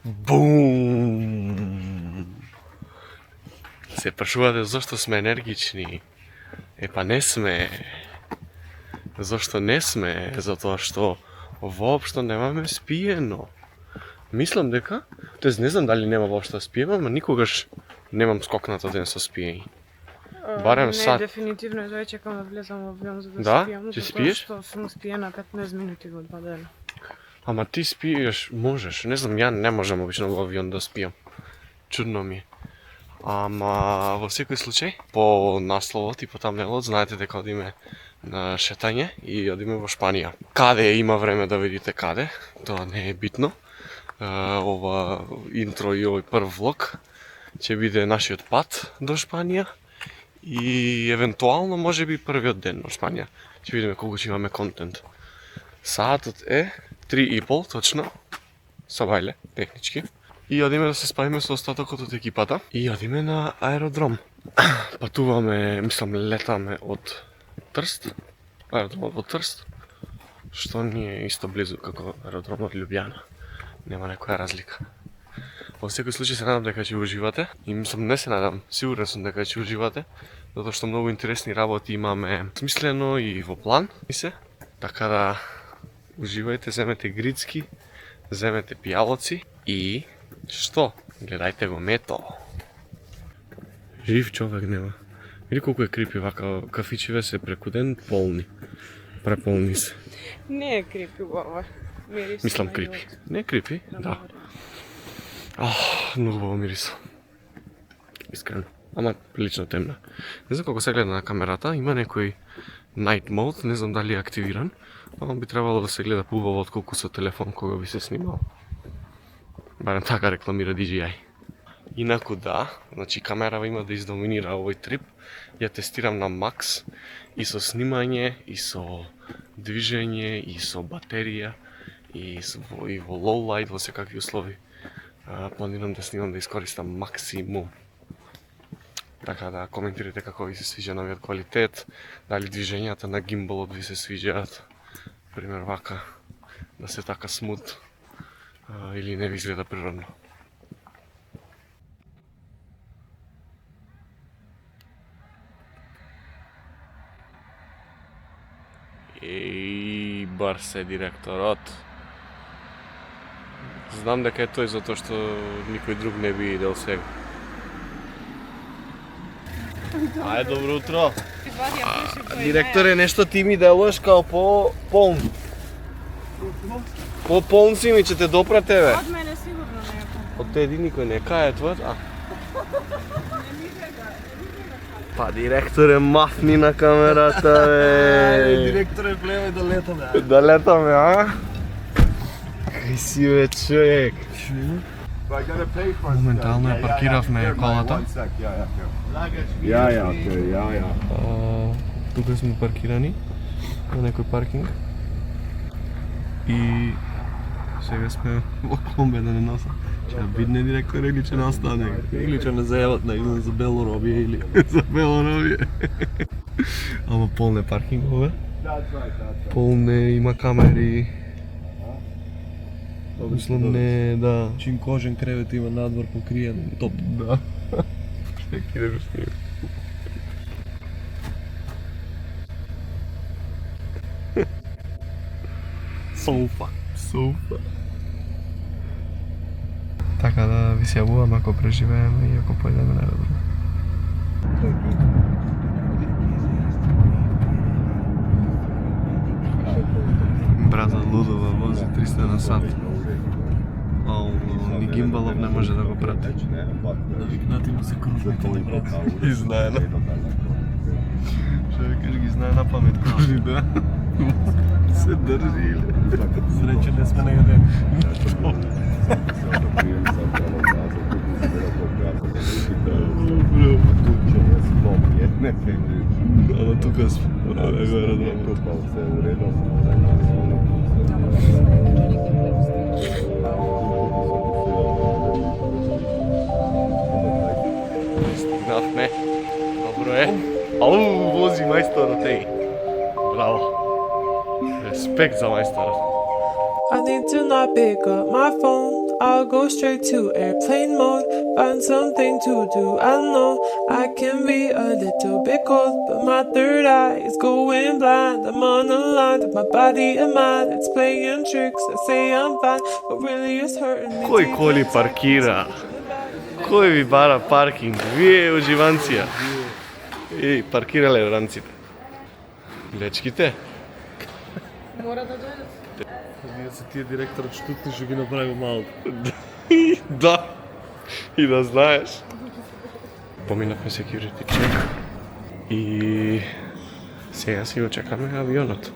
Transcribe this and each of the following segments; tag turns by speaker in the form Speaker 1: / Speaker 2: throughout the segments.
Speaker 1: Бум! Се прашувате зашто сме енергични? Па не сме. Зашто не сме? Затоа што воопшто немаме спиено. Мислам дека, тоест не знам дали нема воопшто спиено, ама никогаш немам скокната ден со спиење. Барем сат.
Speaker 2: Не, дефинитивно е да чекам да влезам во авион за да
Speaker 1: Да?
Speaker 2: спијам.
Speaker 1: Ќе спиеш?
Speaker 2: Што сум спиена 15 минути во 2 дена.
Speaker 1: Ама ти спиеш, можеш. Не знам, ја не можам обично во авион да спијам. Чудно ми е. Ама во секој случај, по насловот и по тамнелот, знаете дека одиме на шетање и одиме во Шпанија. Каде има време да видите каде, тоа не е битно. Ова интро и овој прв влог ќе биде нашиот пат до Шпанија и евентуално можеби првиот ден во Шпанија. Ќе видиме колку ќе имаме контент. Саатот е 3:30 точно, со бајле, технички. И одиме да се спавиме со остатокот од екипата и одиме на аеродром. Патуваме, мислам, летаме од Трст, аеродромот во Трст, што ни е исто близу како аеродромот Љубљана. Нема некоја разлика. Во секој случај се надам дека ќе уживате и мислам не се надам, сигурен сум дека ќе уживате, затоа што многу интересни работи имаме смислено и во план, мисле. Така да уживајте, земете грицки, земете пијалоци и што? Гледајте го мето. Жив човек нема. Види колку е крипи вака, кафичеве се преку ден полни. Преполни се.
Speaker 2: Не е крипи ова. Мирис.
Speaker 1: Мислам крипи. Не е крипи? Да. Многу убаво мирис. Искрено. Ама прилично темна. Не знам колко се гледа на камерата, има некој night mode, не знам дали е активиран, ама би требало да се гледа поубаво отколку со телефон кога би се снимал. Барем така рекламира DJI. Инаку да, значи камерава има да издоминира овој трип. Ја тестирам на макс и со снимање, и со движење, и со батерија, и во low light, во секакви услови. Планирам да снимам да искористам максимум. Така да коментирате како ви се свиѓа новиот квалитет, дали движењата на гимбалот ви се свиѓаат, пример вака, да се така смут, или не ви изгледа природно. Еј, бар се директорот. Знам дека е тој затоа што никој друг не би идел сега. Ајде, добро утро. Директоре, нешто ти ми делуваш као по-полн. По-полн си ми, че те допра тебе.
Speaker 2: Од мене сигурно не е.
Speaker 1: Од теди никој не кај е твојот, Па директоре, мафни на камерата, бе.
Speaker 3: Директоре, влевај да летаме.
Speaker 1: Да летаме, Кај си, бе, човек. Моментално ја паркиравме колата. Тука сме паркирани на некој паркинг. И сега сме во комбе да не носа. Ќе бидне директор или ќе не остане? Или ќе не зајават на иден за Белоробие или за Белоробие. Ама полне паркингове. Полне, има камери. Мислам не, да.
Speaker 3: Чин кожен кревет има надвор покриен, топ.
Speaker 1: Да. Ще кидеш с ним. Софа. Така да ви се јавувам ако преживееме и ако појдеме на аеродром. Брата лудова вози 300 на сат. Ни гимбалов не може да го прати.
Speaker 3: Да викнати му се кружните лебрата.
Speaker 1: И знае на... Што викаш, ги знае на памет кружни, да? Се држи или?
Speaker 3: Среќа не сме на еден.
Speaker 1: Ама тука сме, не го аеродром. Стигнавме. Добро е. Ау, вози мајсторот, еј. Браво. Респект за мајсторот.
Speaker 4: I need to not pick up my phone. I'll go straight to airplane mode, find something to do. I know I can be a little bit cold, but my third eye is going blind. I'm on the line with my body and mind. It's playing tricks. I say I'm fine, but really it's hurting me.
Speaker 1: Кој коли паркира? Кој ви бара паркинг? Вие уживанција. И паркирале ранците. Лечките?
Speaker 2: Mora da dođe.
Speaker 3: Ние се тие директорот штутни што ги направи малку.
Speaker 1: Да. И да знаеш. Поминавме security check. И сега си го чекаме авионот.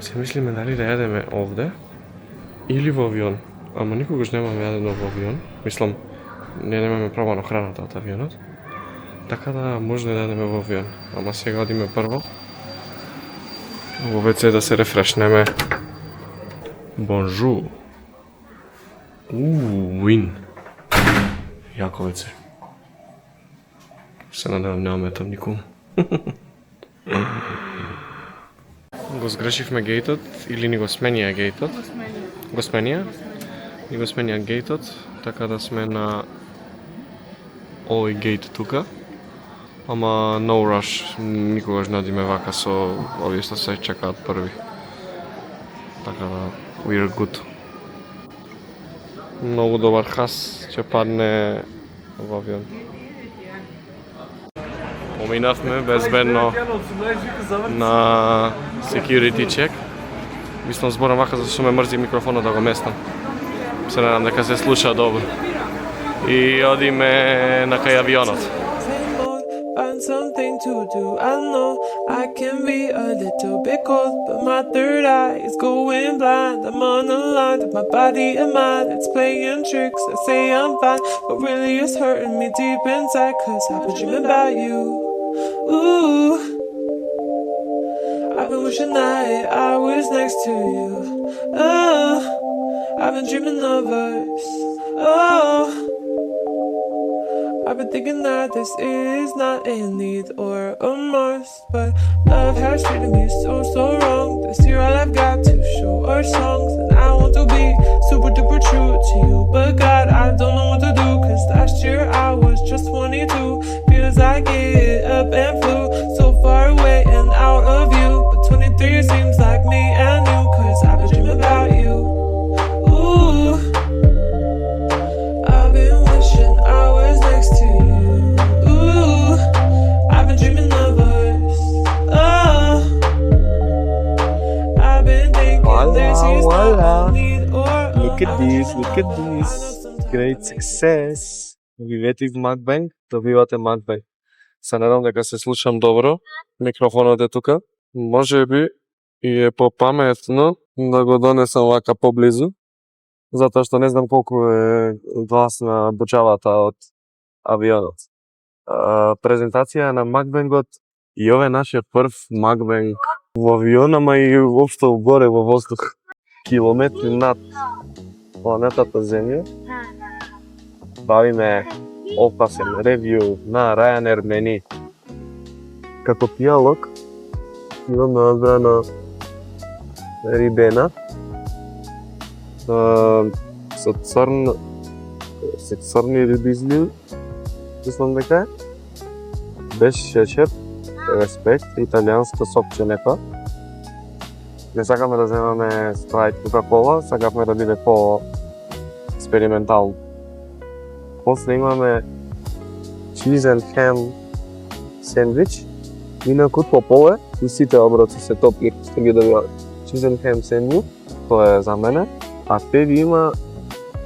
Speaker 1: Се мислиме дали да јадеме овде или во авион. Ама никогаш немаме јадено во авион. Мислам, немаме право на храната од авионот. Така да може да јадеме во авион. Ама сега одиме прво во WC да се рефрешнеме. Бонжур. Win. Јако WC. Се надевам немаме там никому. Го сгрешивме гейтот или ни го сменија гейтот? Го сменија? Ни го сменија гейтот, така да сме на овој гейт тука. Ама no rush, никогаш не одиме вака со овие што се чекаат први. Така да we're good. Многу добар хас ќе падне во авион. Поминавме безбедно на security check. Мислам зборам вака за што ме мрзи микрофонот да го местам. Се надам дека се слуша добро. И одиме на кај авионот.
Speaker 4: Find something to do. I know I can be a little bit cold, but my third eye is going blind. I'm on the line with my body and mind. It's playing tricks. I say I'm fine, but really it's hurting me deep inside. Cause I've been dreaming about you. Ooh, I've been wishing that I was next to you. Oh, I've been dreaming of us. Oh, I've been thinking that this is not a need or a must, but love has treated me so wrong. This year all I've got to show are songs, and I want to be super duper true to you, but God, I don't know what to do, cause last year I was just 22. Feels like it up and flew so far away and out of you, but 23 seems like me and you, cause I've been dreaming about you. Ooh, I've been wishing I was next to you. Ooh, I've been dreaming of us. Oh, I've been thinking there's no need or a
Speaker 3: Look at this, look at
Speaker 4: I know
Speaker 3: this.
Speaker 4: sometimes
Speaker 3: Great success. Вивете в Макбанк, добивате Макбанк. Се надам дека се слушам добро. Микрофонот е тука. Може би и е попаметно да го донесам вака поблизу, затоа што не знам колку е гласна бучавата од авионот. Презентација на Макбангот и ова е нашиот прв Макбанк во авион, ама и воопшто горе во воздух. Километри над планетата Земја. Бавиме опасен ревју на Ryanair мени. Како пијалок имам надбрана рибена со црни рибизли, мислам дека е, без шечер, респект, италијанска сопченека. Не сакаме да земаме Sprite, Coca-Cola, сакавме да биде по-експериментално. После имаме cheese and ham сендвич, инаку тополе, и сите оброци се топли, што ги добиваме. Cheese and ham сендвич, тоа е за мене, а Теди има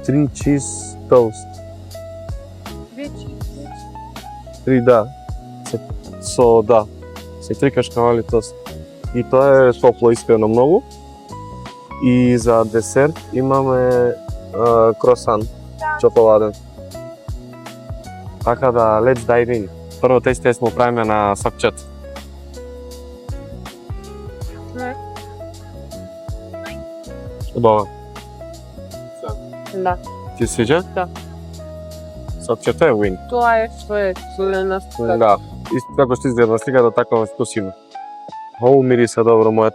Speaker 3: 3 cheese toast. 3 да, се 3 кашкавали тост. И тоа е топло искрено многу. И за десерт имаме кросан, чоколаден. Така да, let's dive in. Прво тест му правиме на сокчет. Убаво.
Speaker 2: Da.
Speaker 3: Ти свиѓа?
Speaker 2: Да.
Speaker 3: Сокчет е win.
Speaker 2: Тоа е што е солена струка.
Speaker 3: Да. Исто како што изгледа на сликата, така е вкусиво. Оу, мириса добро мојот.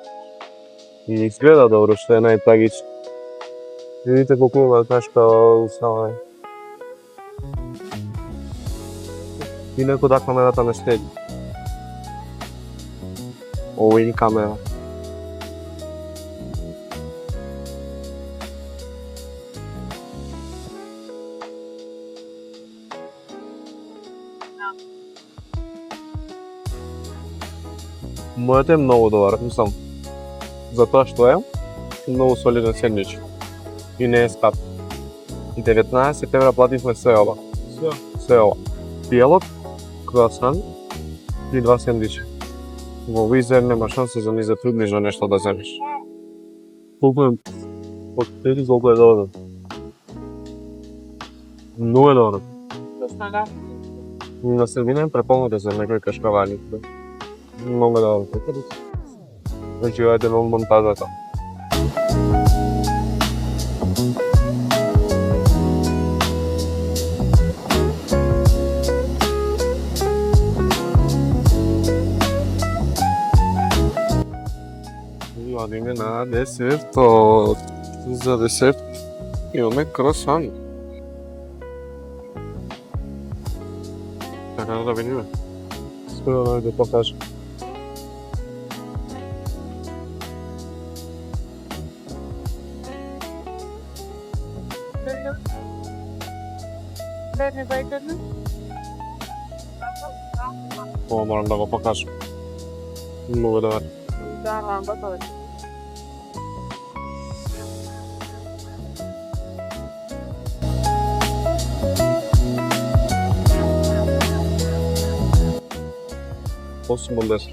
Speaker 3: И изгледа добро, што е најтрагично. Видите колку има тешка уставање. Инаку да камерата не следи. Ово е камера. Мојот е многу добар, мислам. За тоа што е, многу солиден сендвич. И не е скап. 19 евра плативме све ова. Све ова. Пијалот, круасан и 2 сендвича. Во Визер нема шанса за ни за приближно нешто да земеш. Колку е поштери, колку е добро. Многу е добро. На средина е преполнете за некои кашкавали. Многу е добро. Учивајте во монтажата. Одиме на десертот. За десерт имаме круасан. Така да видиме. Скоро да покажам. Ова морам да го покажам. Многу добар.
Speaker 2: Да, готово.
Speaker 3: Посебно десет.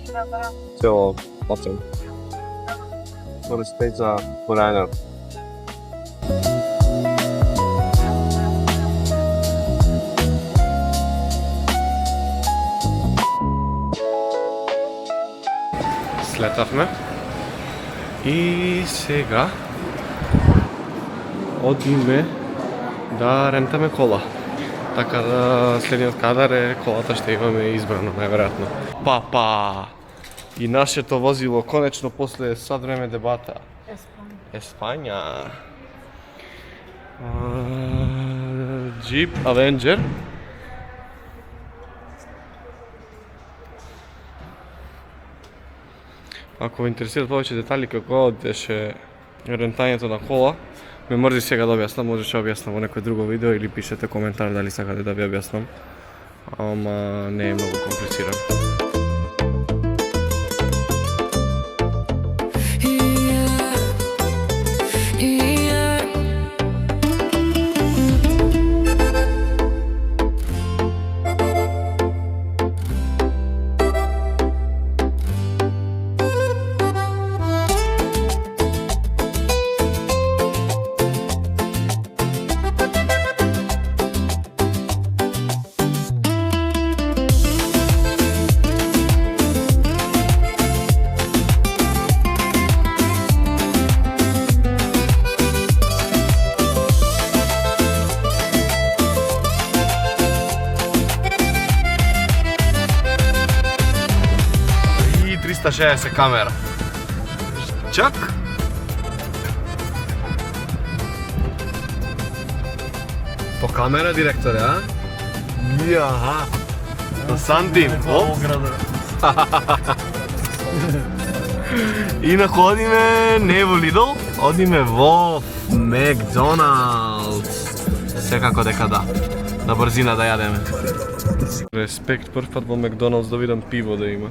Speaker 3: Цело пацан. Респект за Морайнер.
Speaker 1: Слетавме. И сега одиме да рентаме кола. Така да следниот кадар е колата што имаме избрано, најверојатно. Папа! И нашето возило конечно после сад време дебата. Еспања. Jeep Avenger. Ако ве интересираат повеќе детали како одеше рентањето на кола, ме мрзи сега да објаснам, може ќе објаснам во некој друго видео или пишете коментар дали сакате да ви објаснам. Ама не е многу комплицирано. И 360 камера. Чак. По камера, директоре, а? Јаха. До сантим. Инаку одиме не во Lidl, одиме во Макдоналдс. Секако дека да. На брзина да јадеме. Респект, прв пат во Макдоналдс да видам пиво да има.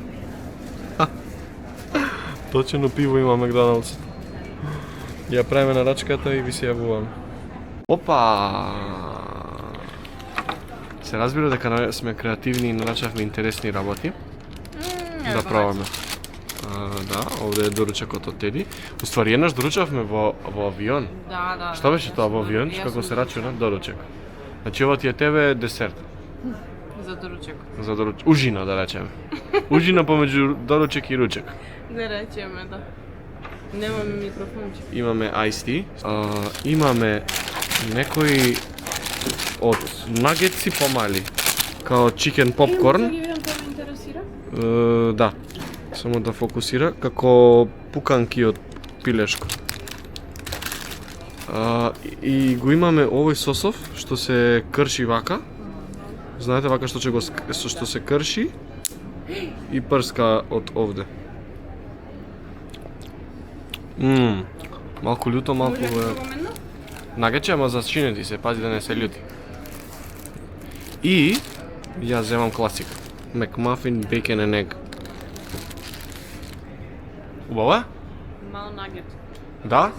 Speaker 1: Точно пиво има Макдоналдс. Ја правиме нарачката и ви се јавувам. Опа! Се разбира дека сме креативни и нарачавме интересни работи. Да пробаме. Да, овде е доручакот од Теди. Уствари, еднаш доручавме во авион.
Speaker 2: Да.
Speaker 1: Што беше тоа во авион? Како се рачуна? Доручак. Значи, ова ти е тебе десерт.
Speaker 2: За доручек.
Speaker 1: За доручак. Ужина, да речеме. Ужина помеѓу доручек и ручек.
Speaker 2: Не речеме, да. Немаме микрофонче.
Speaker 1: Имаме iced tea. Имаме некои од нагетси помали. Као чикен попкорн.
Speaker 2: Ги видам тоа ме интересира.
Speaker 1: Да. Само да фокусира. Како пуканки од пилешко. И го имаме овој сосов што се крши вака. Знаете вака што што се крши и прска од овде. Малку љуто, малку нагече, ама зачинети се, пази да не се љути. И ја земам класика. McMuffin, bacon and egg. Убаво е?
Speaker 2: Мал нагет.
Speaker 1: Да?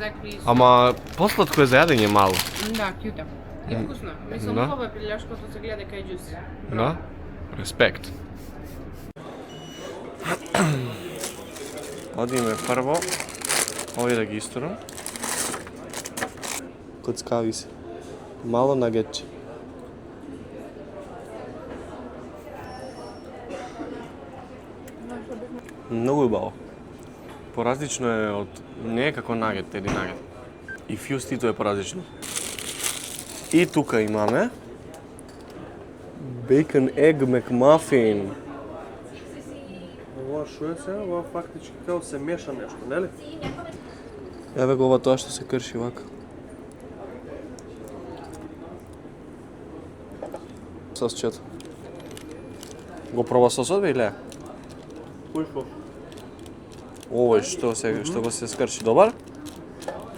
Speaker 1: Ама посладко е за јадење мало.
Speaker 2: Да, кјута. И вкусно. Мислам,
Speaker 1: Да.
Speaker 2: хубаво е прилјашкото се гледа кај џус.
Speaker 1: Да? Респект. Одиме прво овие да ги исторам. Коцкави се. Мало нагетче. Многу убаво. Поразлично е од... Не е како нагет, теди нагет. И фјустито е поразлично. И тука имаме Bacon Egg McMuffin.
Speaker 3: Ова шо е сега? Ова фактички као се меша нешто, нели?
Speaker 1: Еве го ова тоа што се крши вака. Сосчето. Го проба сосот бе или?
Speaker 3: Кој шо?
Speaker 1: Овој што го се скрши добар?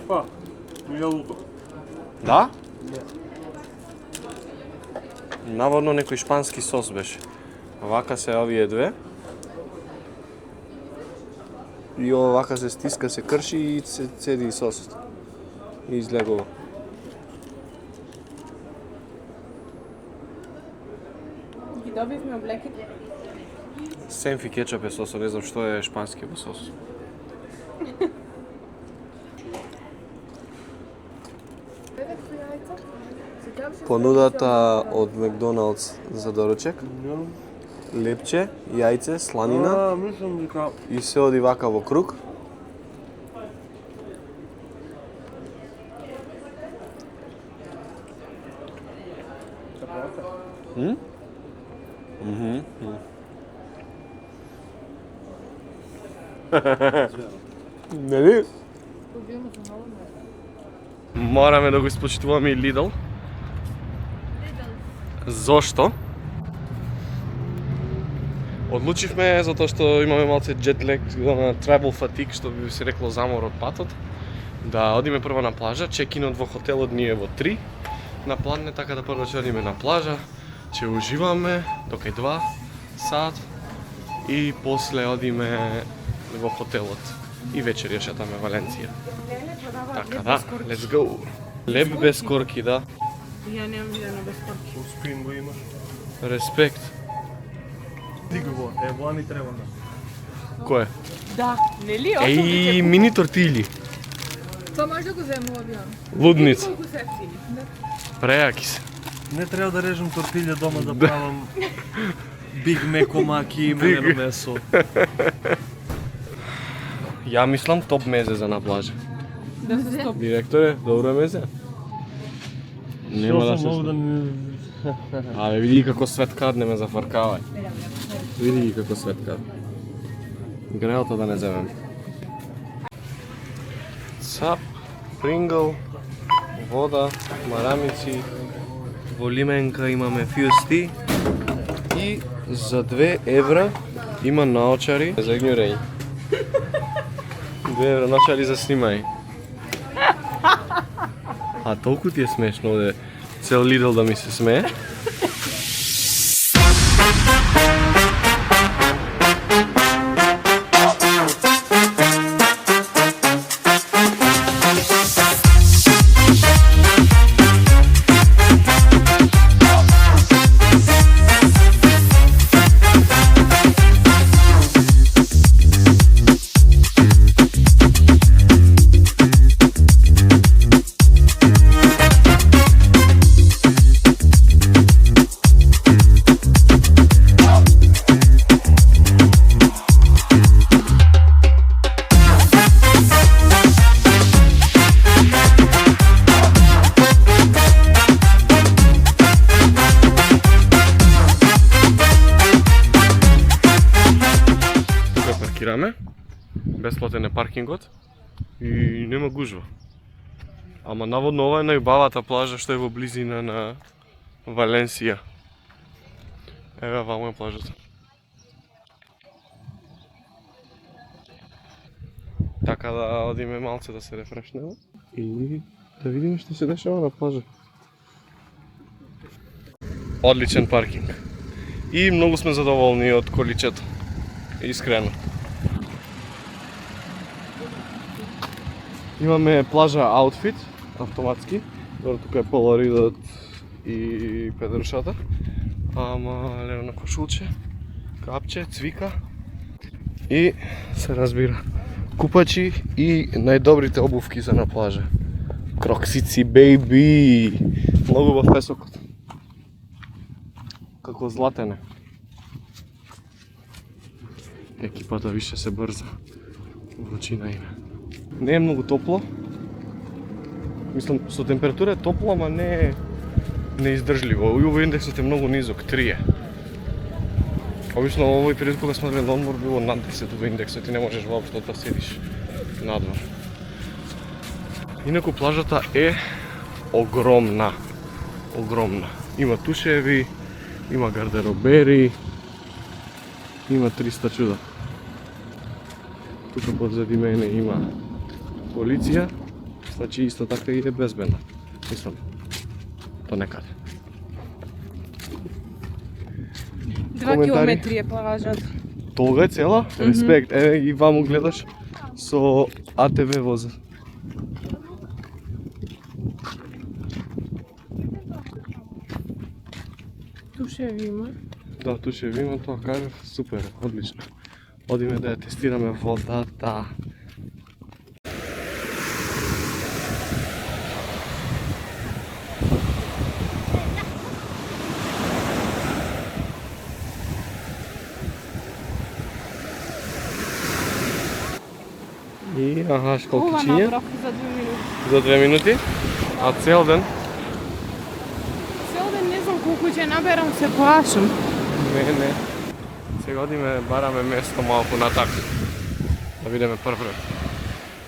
Speaker 3: Па, јалуто.
Speaker 1: Да? Наводно некој шпански сос беше. Вака се овие две. И ова вака се стиска, се крши и се цеди сосот. И излегува.
Speaker 2: Ги добивме облеки.
Speaker 1: Сенфи кетчуп е сосот, не знам што е шпански во сос. Понудата од Макдоналдс за доручек. Лепче, јајце, сланина
Speaker 3: Мислам дека
Speaker 1: и се оди вака во круг. Нели? Мораме да го испочитуваме и Lidl. Зошто? Одлучивме затоа што имаме малце джетлек, на travel fatigue, што би се рекло замор од патот. Да одиме прво на плажа, чекинот во хотелот ни е во 3 на пладне, така да прво ќе одиме на плажа, ќе уживаме до кај 2 сат и после одиме во хотелот и вечер ја шетаме Валенција. Така да, let's go. Леб без корки, да.
Speaker 2: Ја немам видено без корки.
Speaker 3: спин го имаш.
Speaker 1: Респект.
Speaker 3: Дига го, ево ни треба на.
Speaker 1: Кој е?
Speaker 2: Да, нели?
Speaker 1: Еј, мини тортили.
Speaker 5: Тоа може да го земе во авион.
Speaker 1: Лудница.
Speaker 2: Колку се ефтини.
Speaker 1: Прејаки се.
Speaker 3: Не треба да режем тортилја дома да правам Биг Меко маки и менено месо.
Speaker 1: Ја мислам топ мезе за на плажа.
Speaker 2: Да се стоп.
Speaker 1: Директоре, добро мезе? Нема да се
Speaker 3: да ми...
Speaker 1: Абе, види како светкар не ме зафаркавај. Види ги како светкар. Греото да не земем. Цап, прингл, вода, марамици, во лименка имаме фјусти и за 2 евра има наочари за игнорење. 2 евра наочари за снимај. А толку ти е смешно овде цел Lidl да ми се смее. Бесплатен е паркингот и нема гужва. Ама наводно ова е најубавата плажа што е во близина на Валенсија. Ева вамо е плажата. Така да одиме малце да се рефрешнеме и да видиме што се дешава на плажа. Одличен паркинг. И многу сме задоволни од количето. Искрено. Имаме плажа аутфит, автоматски. Добро, тука е поларидот и педрушата. Ама левно кошулче, капче, цвика и се разбира купачи и најдобрите обувки за на плажа. Кроксици, бейби! Многу во песокот. Како златене. Екипата више се брза. Вручина име. Не е многу топло. Мислам, со температура е топло, ама не е неиздржливо. UV индексот е многу низок, 3 е. Обично овој период кога сме одели на одмор било над 10 UV индексот и не можеш воопшто да седиш надвор. Инаку плажата е огромна. Огромна. Има тушеви, има гардеробери, има 300 чуда. Тука позади мене има полиција, значи исто така и е безбедно. Мислам, до некаде.
Speaker 2: 2 километри е плажата.
Speaker 1: Толга е цела? Респект. Еве и ваму гледаш со АТВ воза.
Speaker 2: Тушеви има.
Speaker 1: Да, тушеви има, тоа кажав, супер, одлично. Одиме да ја тестираме водата. И, аха, колку
Speaker 2: Ова
Speaker 1: чинја?
Speaker 2: набрав за 2 минути.
Speaker 1: За 2 минути? А цел ден?
Speaker 2: Цел ден не знам колку ќе наберам, се плашам.
Speaker 1: Не. Сега одиме, бараме место малку натак. Да видиме прв ред.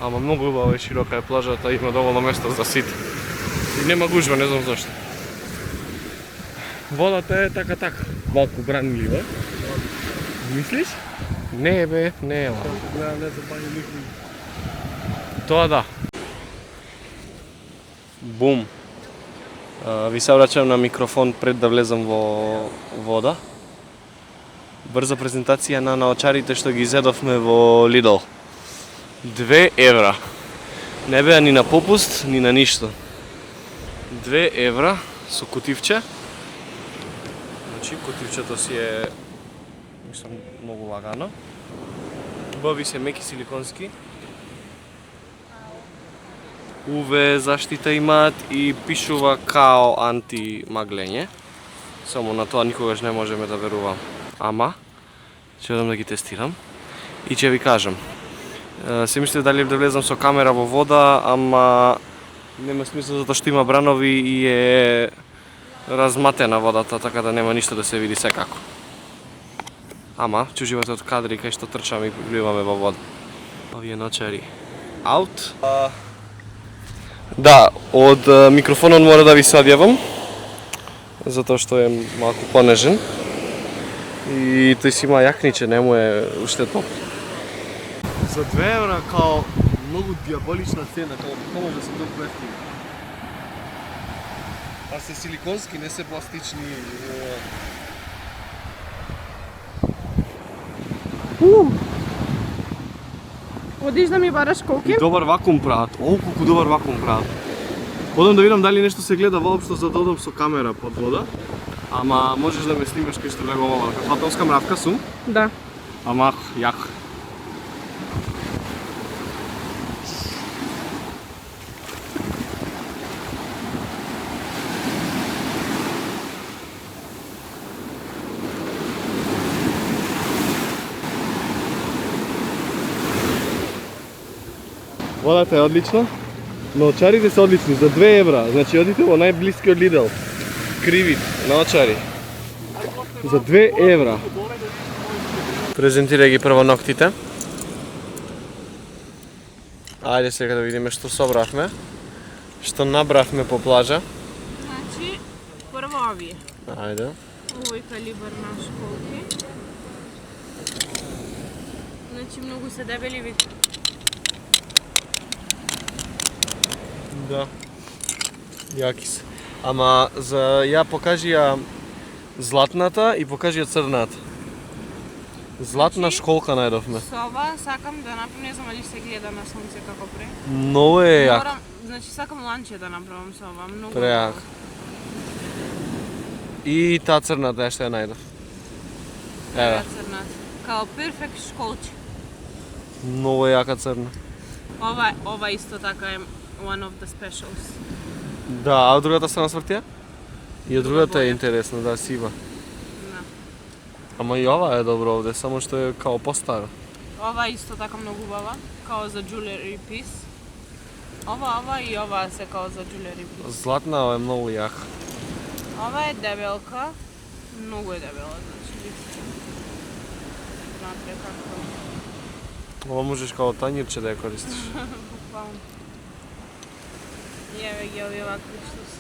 Speaker 1: Ама многу убава и широка е плажата, има доволно место за сите. И нема гужва, не знам зашто. Водата е така, малку бранлива. Мислиш? Не бе, не е. Тоа да. Бум. Ви се враќам на микрофон пред да влезам во вода. Брза презентација на наочарите што ги зедовме во Lidl. 2 евра. Не беа ни на попуст, ни на ништо. 2 евра со кутивче. Значи, кутивчето си е, мислам, многу лагано. Убави се меки силиконски. UV заштита имаат и пишува као антимаглење. Само на тоа никогаш не можеме да верувам. Ама, ќе одам да ги тестирам и ќе ви кажам. Се мислев дали да влезам со камера во вода, ама нема смисла затоа што има бранови и е разматена водата, така да нема ништо да се види секако. Ама, ќе уживате од кадри кај што трчаме и вливаме во вода. Овие ночари. Аут. Да, од микрофонот мора да ви се одјавам, затоа што е малку понежен. И тој си има јакниче, не му е уште топ. За 2 евра као многу диаболична цена, као како може да се толку ефтини. А се силиконски, не се пластични.
Speaker 2: Одиш да ми бараш колки?
Speaker 1: Добар вакуум прават. О, колку добар вакуум прават. Одам да видам дали нешто се гледа воопшто за да одам со камера под вода. Ама можеш да ме снимаш кај што легувам оваа. Фатонска мравка сум.
Speaker 2: Да.
Speaker 1: Ама јак. Водата е одлична. Наочарите се одлични за 2 евра. Значи одите во најблискиот Lidl. Кривит, наочари. За 2 евра. Презентирај ги прво ноктите. Ајде сега да видиме што собравме. Што набравме по плажа?
Speaker 2: Значи, прво овие.
Speaker 1: Ајде.
Speaker 2: Овој калибар на школки. Значи, многу се дебели вид.
Speaker 1: Да. Јаки се. Ама за ја покажи ја златната и покажи ја црната. Златна школка најдовме.
Speaker 2: Со ова сакам да направам, не знам дали се гледа на сонце како пре.
Speaker 1: Многу е јак.
Speaker 2: Значи сакам ланче да направам со ова, многу.
Speaker 1: Прејак. И таа црната што ја најдов. Еве,
Speaker 2: Црната. Као перфект школче.
Speaker 1: многу е јака црна.
Speaker 2: Ова исто така е one of the specials.
Speaker 1: Да, а од другата страна свртија? И од другата е интересна, да, сива.
Speaker 2: Да.
Speaker 1: Ама и ова е добро овде, само што е као постара.
Speaker 2: Ова исто така многу убава, као за jewelry piece. Ова и ова се као за jewelry piece.
Speaker 1: Златна ова е многу јака.
Speaker 2: Ова е дебелка, многу е дебела, значи видите. Внатре како
Speaker 1: Ова можеш као тањирче да ја користиш.
Speaker 2: буквално. И еве ги овие вакви што се.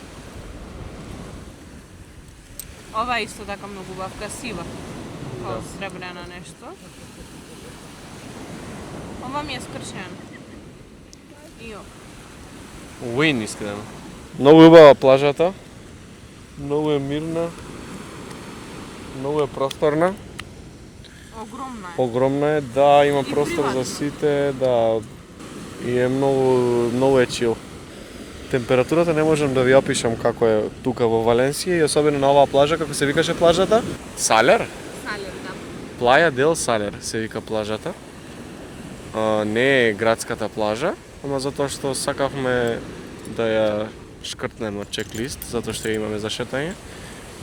Speaker 2: Ова е исто така многу убавка, сива. Као сребрена нешто. Ова ми е скршено. И ова.
Speaker 1: Уин искрено. Многу убава плажата. Многу е мирна. Многу е просторна.
Speaker 2: Огромна е.
Speaker 1: Огромна е, да, има
Speaker 2: И
Speaker 1: простор
Speaker 2: приватна.
Speaker 1: за сите, да. И е многу е чил. Температурата не можам да ви опишам како е тука во Валенсија и особено на оваа плажа, како се викаше плажата? Салер?
Speaker 2: Салер, да.
Speaker 1: Плаја дел Салер се вика плажата. Не е градската плажа, ама затоа што сакавме да ја шкртнеме од чеклист, затоа што ја имаме за шетање.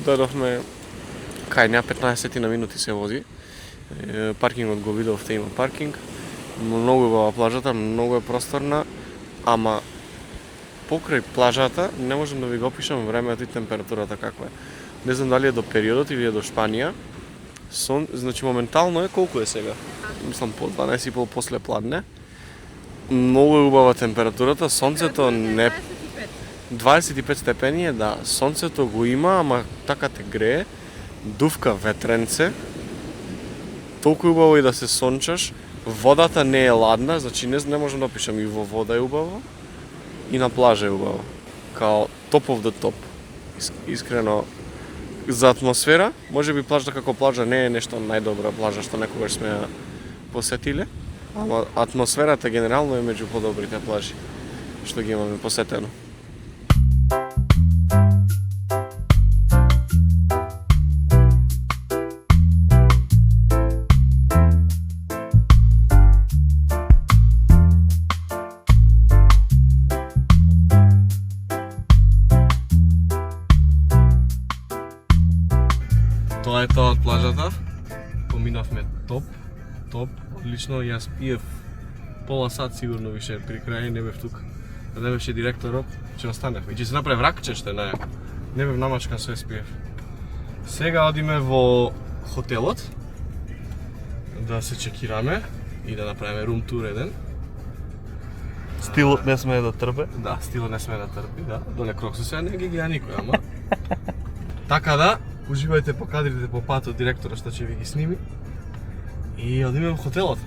Speaker 1: Дојдовме кај неа 15 на минути се вози. Паркингот го видовте, има паркинг. Многу убава плажата, многу е просторна, ама покрај плажата не можам да ви го опишам времето и температурата каква е. Не знам дали е до периодот или е до Шпанија. Значи моментално е колку е сега? Мислам по 12:30 после пладне. Многу е убава температурата, сонцето не 25 степени е, да. Сонцето го има, ама така те грее. Дувка ветренце. Толку е убаво и да се сончаш. Водата не е ладна, значи не можам да опишам, и во вода е убаво. И на плажа е убаво. Као top of the top. Искрено, за атмосфера, може би плажа како плажа не е нешто најдобра плажа што некогаш сме ја посетиле, ама атмосферата генерално е меѓу подобрите плажи што ги имаме посетено. Тоа е тоа од плажата. Поминавме топ, одлично. Јас пиев пола сат сигурно више при крај, не бев тука. Да не беше директорот, ќе останев. И ќе се направи ракче што е најако. Не бев намачкан, све спиев. Сега одиме во хотелот да се чекираме и да направиме рум тур еден.
Speaker 3: Стилот не смее да трпе.
Speaker 1: Да, стилот не смее да трпи, да. Доле Кроксуса не ги гледа никој, ама. Така да, уживајте по кадрите по патот директора што ќе ви ги сними. И одиме во хотелот.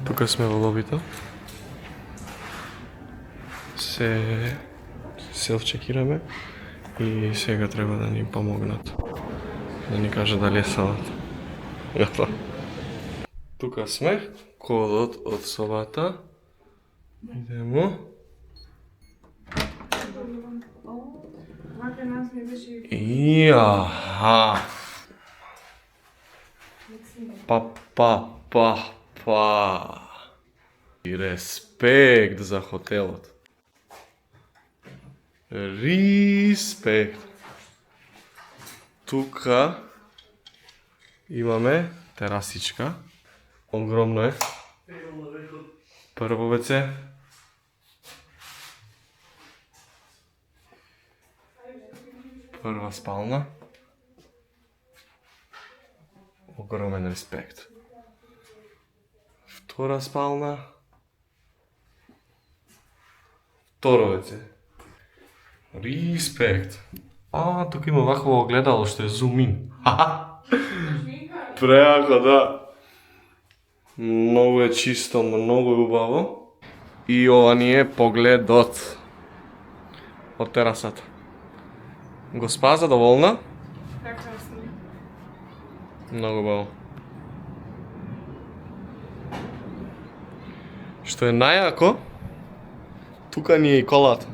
Speaker 1: Тука сме во лобито. Се селф-чекираме и сега треба да ни помогнат. Да ни кажа дали е салат. Готово. Тука сме, кодот од собата. Идемо. Иаха. Па. И респект за хотелот. Респект. Тука имаме терасичка. Огромно е. Прво WC. Прва спална. Огромен респект. Втора спална. Второ WC. Респект. Тука има вакво огледало што е зум ин. Преако, да. Многу е чисто, многу е убаво. И ова ни е погледот од терасата. Госпа, задоволна?
Speaker 5: Прекрасно.
Speaker 1: Многу убаво. Што е најако, тука ни е и колата.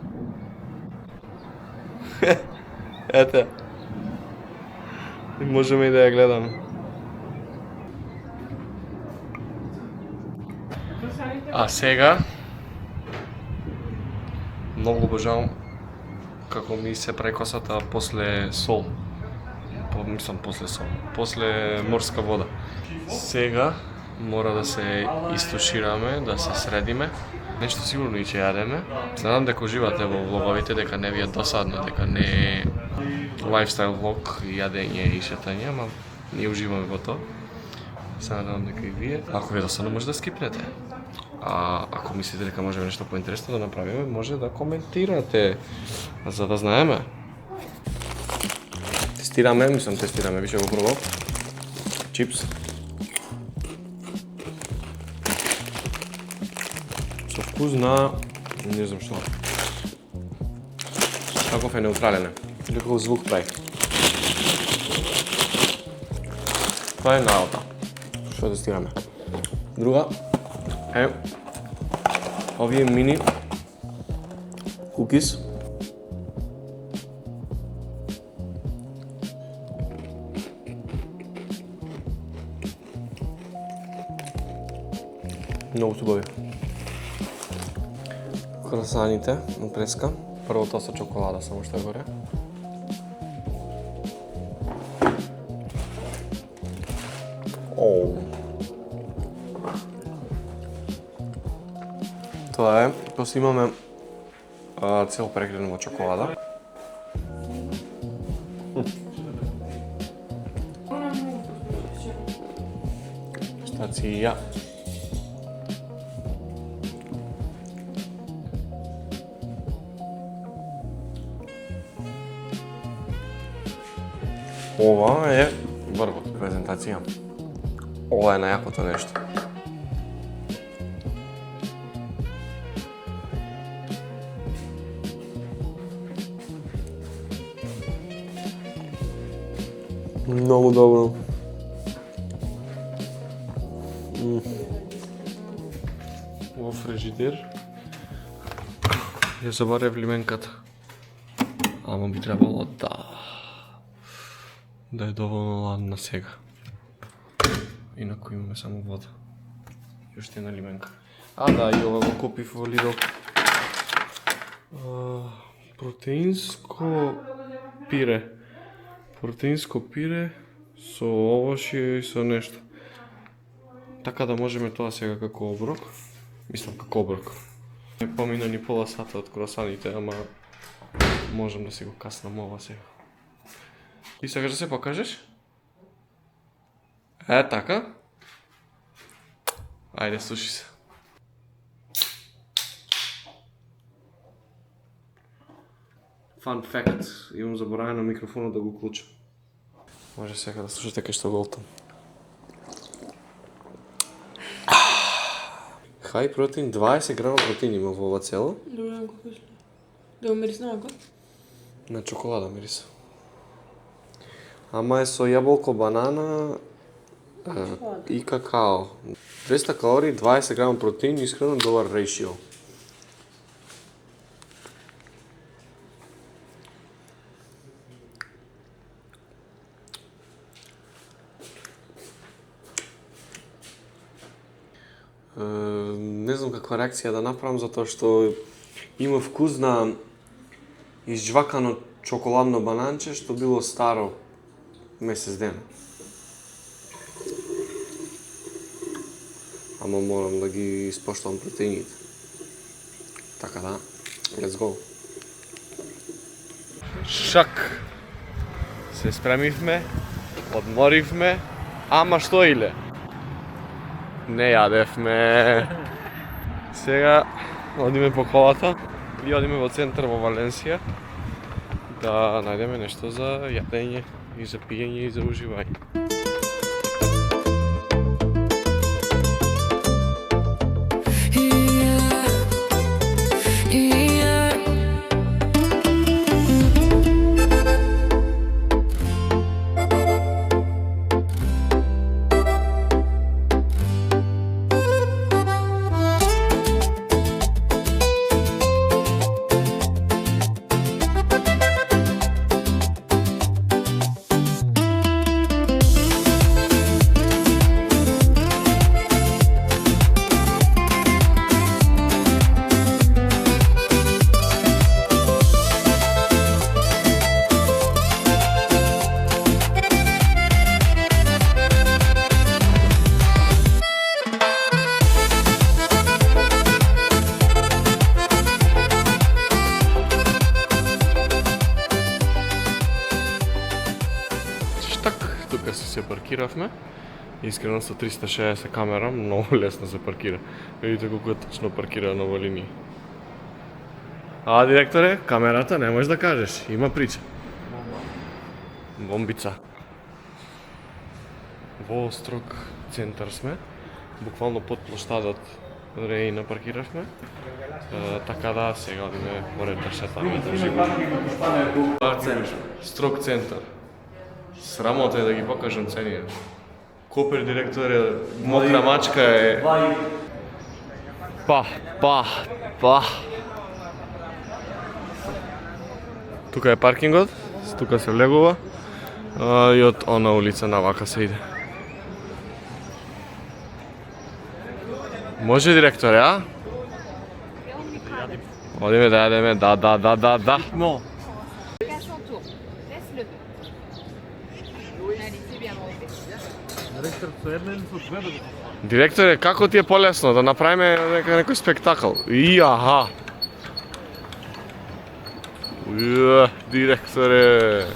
Speaker 1: Ете. И можеме и да ја гледаме. А сега многу обожавам како ми се прекосата после сол. Мислам после сол. После морска вода. Сега мора да се истушираме, да се средиме. Нешто сигурно и ќе јадеме. Се надам дека уживате во влоговите, дека не ви е досадно, дека не е лайфстайл влог, јадење и шетање, ама ние уживаме во тоа. Се надам дека и вие. Ако ви е досадно, може да скипнете. А ако мислите дека може нешто поинтересно да направиме, може да коментирате, за да знаеме. Тестираме, више го пробав. Чипс. Со вкус на... не знам што. Каков е неутрален е. Или каков звук прави. Тоа е наота. Што тестираме. Друга е овие мини кукис. Многу субави. Красаните на преска. Првото со чоколада, само што е горе. Тоа е, после имаме цел прегрен во чоколада. Штација. Ова е врвот презентација. Ова е најакото нешто. Многу добро. Во фрижидер ја забарев лименката. Ама би требало да е доволно ладна сега. Инаку имаме само вода. И уште една лименка. И ова го купив во Lidl. Протеинско пире. Протеинско пире со овошје и со нешто. Така да можеме тоа сега како оброк. Мислам како оброк. Не помина ни пола сата од круасаните, ама можам да си го каснам ова сега. И сакаш да се покажеш? Така. Ајде, слуши се. Fun fact, имам заборавено микрофонот да го клучам. Може сега да слушате кај што голтам. Хай протеин, 20 грама протеин има во ова цело.
Speaker 2: Добре, го вкусно. Да умирис на око?
Speaker 1: На чоколада мириса. Ама е со јаболко, банана и какао. 200 калории, 20 грама протеин, искрено добар ratio. Не знам каква реакција да направам, затоа што има вкус на изжвакано чоколадно бананче што било старо месец дена. Ама морам да ги испоштувам протеините. Така да, let's go. Шак. Се спремивме, одморивме, ама што иле? Не јадевме. Сега одиме по колата и одиме во центар во Валенсија да најдеме нешто за јадење и за пиење и за уживање. Тука се паркиравме. Искрено со 360 камера многу лесно се паркира. Видите колку точно паркира на оваа линија. А, директоре, камерата не можеш да кажеш, има прича. Бомбица. Во строг центар сме, буквално под плоштадот Реина паркиравме. Така да, сега одиме поред да шетаме. Строг центар. Срамота е да ги покажам ценија. Копер директоре, мокра мачка е... Па. Тука е паркингот, тука се влегува. И од она улица навака се иде. Може директоре, а? Одиме да јадеме, да.
Speaker 3: Но.
Speaker 1: Директоре, како ти е полесно да направиме некој спектакл? Аха. Директоре.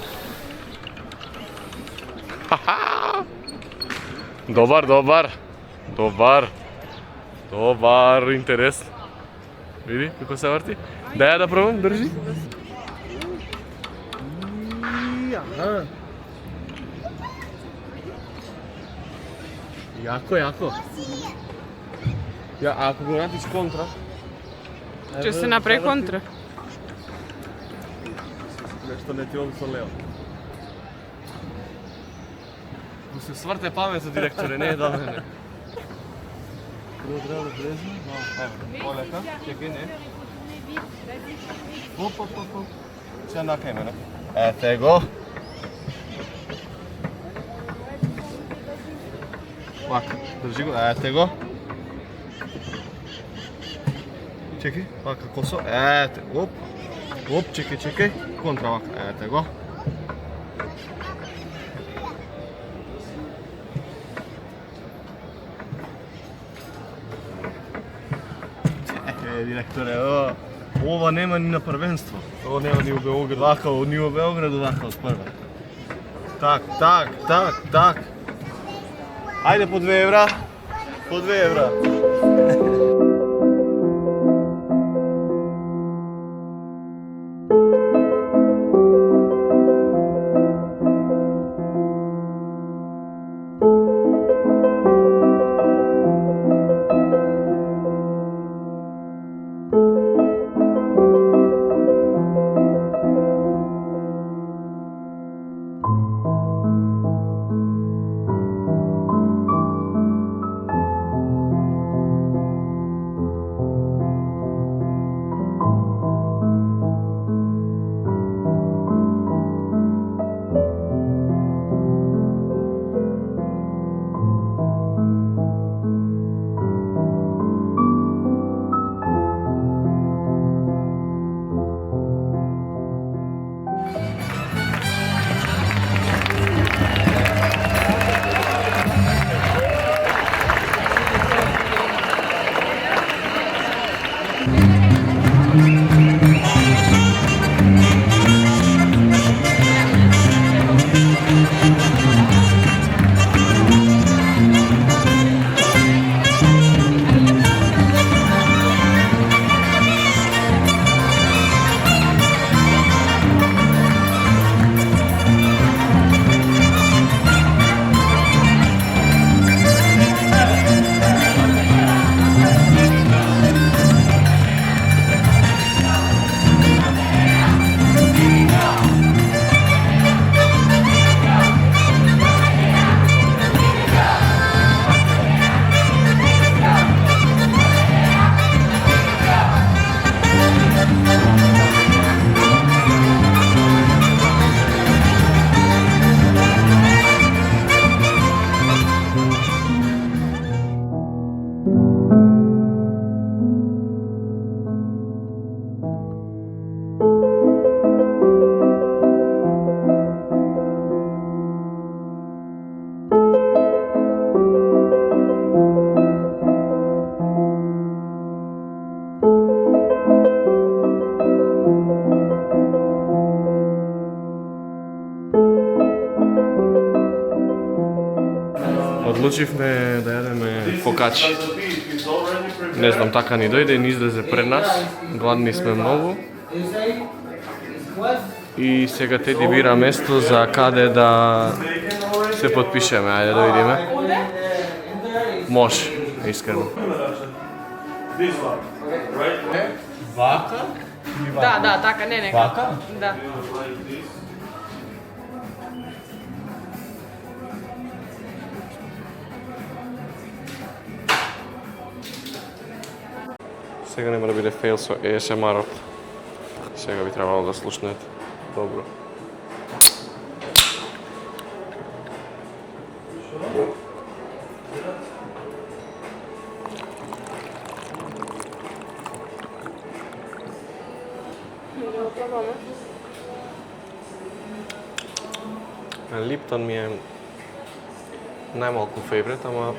Speaker 1: Добар, интересно. Види како се врти? Дај да пробам, држи. Јако. Ја, ако го вратиш контра...
Speaker 2: Ќе се направи контра.
Speaker 3: Нешто не ти оди со лево.
Speaker 1: Го се сврте паметот, директоре, не е до мене.
Speaker 3: Прво треба да влезем. Полека, чекај, не. Оп. Сега накај мене. Ете го. Вака, држи го, ете го. Чекај, вака косо, ете, оп, чекај, контра вака, ете го. Директоре, ова нема ни на првенство. Ова нема ни у Београд. Вака, ни у Београду вака од прва. Так. Ајде по 2 евра. По 2 евра.
Speaker 1: Одлучивме да јадеме фокачи. Не знам, така ни дојде и ни излезе пред нас. Гладни сме многу. И сега Теди бира место за каде да се потпишеме. Ајде дојдеме. Може, искрено. Вака?
Speaker 2: Да, така, не нека.
Speaker 1: Вака?
Speaker 2: Да.
Speaker 1: Сега нема да биде фейл со ASMR-от. Сега би требало да слушнете. Добро. Липтон ми е најмалку фейврет, ама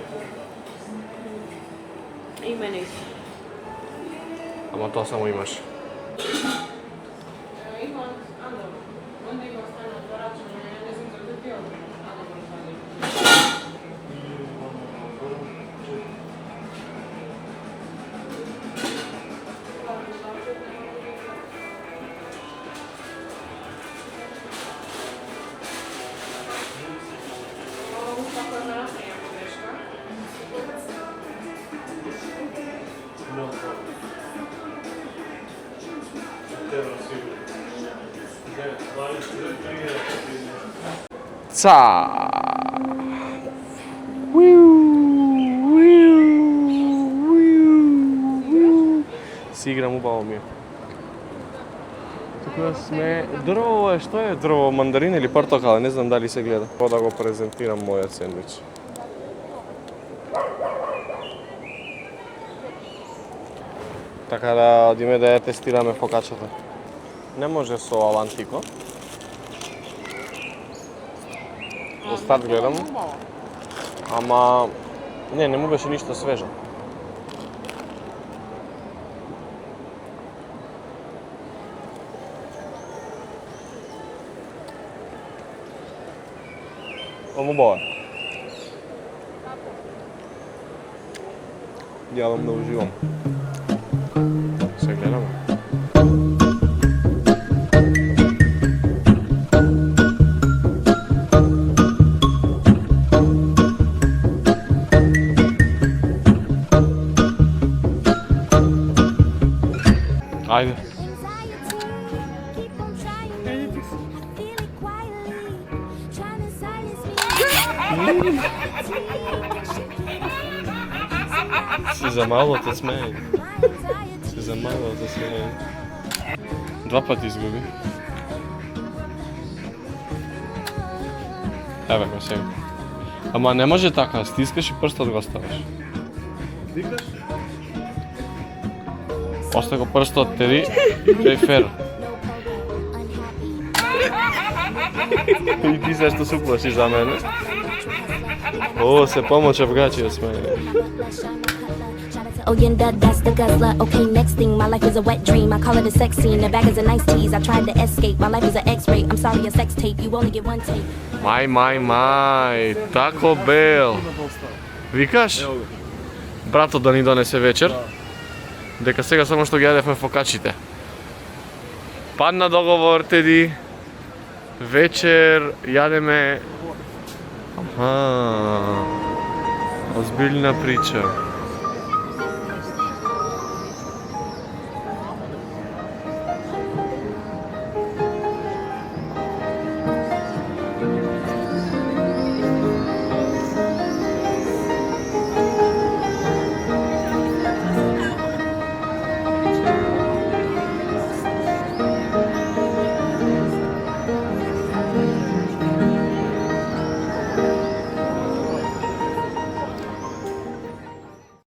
Speaker 2: И мене исто.
Speaker 1: тоа само имаш. Ца. Си играм убаво ми е. Тука сме... Дрво е, што е дрво? Мандарин или портокал? Не знам дали се гледа. Па да го презентирам мојот сендвич. Така да одиме да ја тестираме фокачата. Не може со авантико. До старт гледам. Ама не му беше ништо свежо. Убаво е. Јадам да уживам. Се гледаме. Ајде. Си за мало те смеј. Си за мало те смеј. 2 пати изгуби. Еве го сега. Ама не може така, стискаш и прстот го ставиш. Стикаш? Остави го прстот, Теди, е фер. И ти зашто се уплашиш за мене? О, се помочав гачи с мене.
Speaker 6: Oh yeah, that's the guzzler. Okay, next thing, my life is a wet dream. I call it a sex scene. The bag is a nice tease. I tried to escape. My life is an X-ray. I'm sorry, a sex tape. You only get one tape.
Speaker 1: Мај, Taco Bell. Викаш? Брато да ни донесе вечер. Дека сега само што ги јадевме фокачите. Падна договор, Теди. Вечер јадеме... Аха... Озбилна прича.